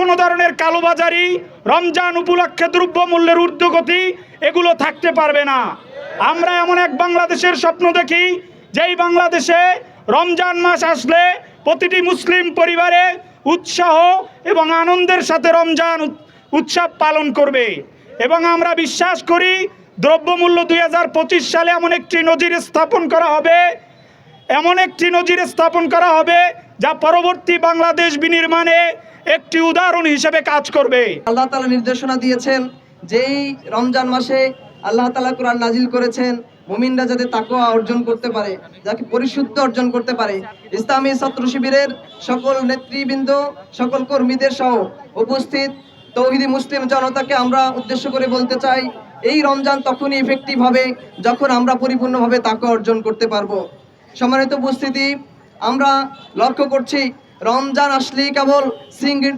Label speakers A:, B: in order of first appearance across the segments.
A: কোনো ধরনের কালোবাজারি, রমজান উপলক্ষে দ্রব্যমূল্যের ঊর্ধ্বগতি এগুলো থাকতে পারবে না। আমরা এমন এক বাংলাদেশের স্বপ্ন দেখি, যেই বাংলাদেশে রমজান মাস আসলে প্রতিটি মুসলিম পরিবারে উৎসাহ এবং আনন্দের সাথে রমজান উৎসব পালন করবে। এবং আমরা বিশ্বাস করি দ্রব্যমূল্য 2025 সালে এমন একটি নজির স্থাপন করা হবে যা পরবর্তী বাংলাদেশ বিনির্মাণে একটি উদাহরণ হিসেবে কাজ করবে।
B: আল্লাহ তাআলা নির্দেশনা দিয়েছেন যেই রমজান মাসে আল্লাহ তাআলা কোরআন নাজিল করেছেন মুমিনরা যাতে তাকওয়া অর্জন করতে পারে, যাকে পরিশুদ্ধ অর্জন করতে পারে। ইসলামী ছাত্র শিবিরের সকল নেতৃবৃন্দ, সকল কর্মীদের সহ উপস্থিত তৌহিদি মুসলিম জনতাকে আমরা উদ্দেশ্য করে বলতে চাই, এই রমজান তখনই ইফেক্টিভ হবে যখন আমরা পরিপূর্ণভাবে তাকওয়া অর্জন করতে পারবো। সম্মানিত উপস্থিতি, আমরা লক্ষ্য করছি রমজান আসলেই কেবল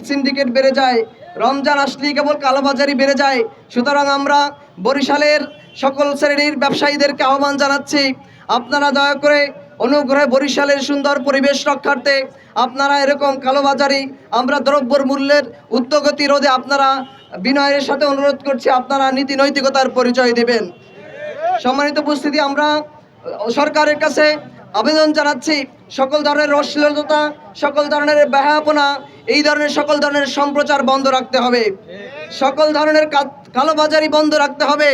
B: সিন্ডিকেট বেড়ে যায়, রমজান আসলেই কেবল কালোবাজারি বেড়ে যায়। সুতরাং আমরা বরিশালের সকল শ্রেণীর ব্যবসায়ীদেরকে আহ্বান জানাচ্ছি, আপনারা দয়া করে অনুগ্রহে বরিশালের সুন্দর পরিবেশ রক্ষার্থে আপনারা এরকম কালোবাজারি, আমরা দ্রব্যর মূল্যের ঊর্ধ্বগতি রোধে আপনারা বিনয়ের সাথে অনুরোধ করছি আপনারা নীতি নৈতিকতার পরিচয় দেবেন। সম্মানিত উপস্থিতি, আমরা সরকারের কাছে আবেদন জানাচ্ছি সকল ধরনের অশ্লীলতা, সকল ধরনের বেহায়াপনা, এই ধরনের সকল ধরনের সম্প্রচার বন্ধ রাখতে হবে, সকল ধরনের কালোবাজারি বন্ধ রাখতে হবে।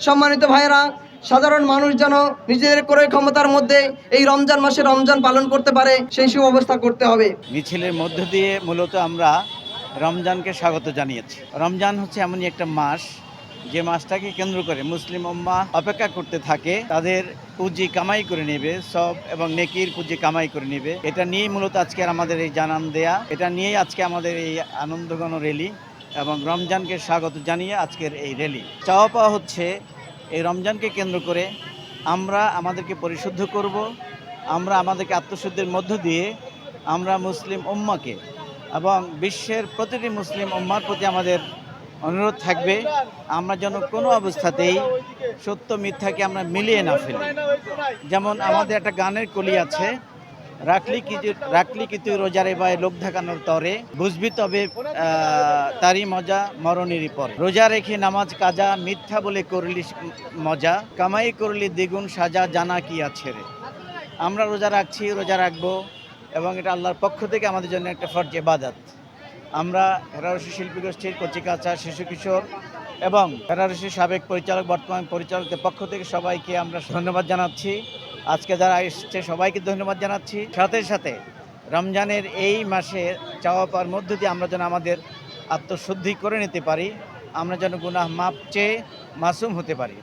B: সম্মানিত ভাইয়েরা, সাধারণ মানুষ যেন নিজেদের ক্রয় ক্ষমতার মধ্যে এই রমজান মাসে রমজান পালন করতে পারে সেই সুব্যবস্থা করতে হবে।
C: মিছিলের মধ্য দিয়ে মূলত আমরা রমজানকে স্বাগত জানিয়েছি। রমজান হচ্ছে এমনই একটা মাস যে মাসটাকে কেন্দ্র করে মুসলিম উম্মাহ অপেক্ষা করতে থাকে, তাদের পুঁজি কামাই করে নেবে, সব এবং নেকির পুঁজি কামাই করে নেবে। এটা নিয়েই মূলত আজকের আমাদের এই জানান দেয়া, এটা নিয়েই আজকে আমাদের এই আনন্দঘন র্যালি এবং রমজানকে স্বাগত জানিয়ে আজকের এই র্যালি। চাওয়া পাওয়া হচ্ছে এই রমজানকে কেন্দ্র করে আমরা আমাদেরকে পরিশুদ্ধ করব, আমরা আমাদেরকে আত্মশুদ্ধির মধ্য দিয়ে আমরা মুসলিম উম্মাকে এবং বিশ্বের প্রতিটি মুসলিম উম্মার প্রতি আমাদের অনুরোধ থাকবে আমরা যেন কোনো অবস্থাতেই সত্য মিথ্যাকে আমরা মিলিয়ে না ফেলি। যেমন আমাদের একটা গানের কলি আছে, রাখলি কি তুই রোজারে বাই লোক দেখানোর তরে, বুঝবি তবে তারই মজা মরণেরই পর। রোজা রেখে নামাজ কাজা, মিথ্যা বলে করলি মজা, কামাই করলি দ্বিগুণ সাজা, জানা কি আছে রে। আমরা রোজা রাখছি, রোজা রাখবো, এবং এটা আল্লাহর পক্ষ থেকে আমাদের জন্য একটা ফরজ ইবাদত। আমরা হেরারসি শিল্পী গোষ্ঠীর কচিকাঁচা, শিশু কিশোর এবং হেরারসি সাবেক পরিচালক, বর্তমান পরিচালকদের পক্ষ থেকে সবাইকে আমরা ধন্যবাদ জানাচ্ছি। আজকে যারা এসছে সবাইকে ধন্যবাদ জানাচ্ছি। সাথে সাথে রমজানের এই মাসে চাওয়া পাওয়ার মধ্য দিয়ে আমরা যেন আমাদের আত্মশুদ্ধি করে নিতে পারি, আমরা যেন গুনাহ মাপ চেয়ে মাসুম হতে পারি।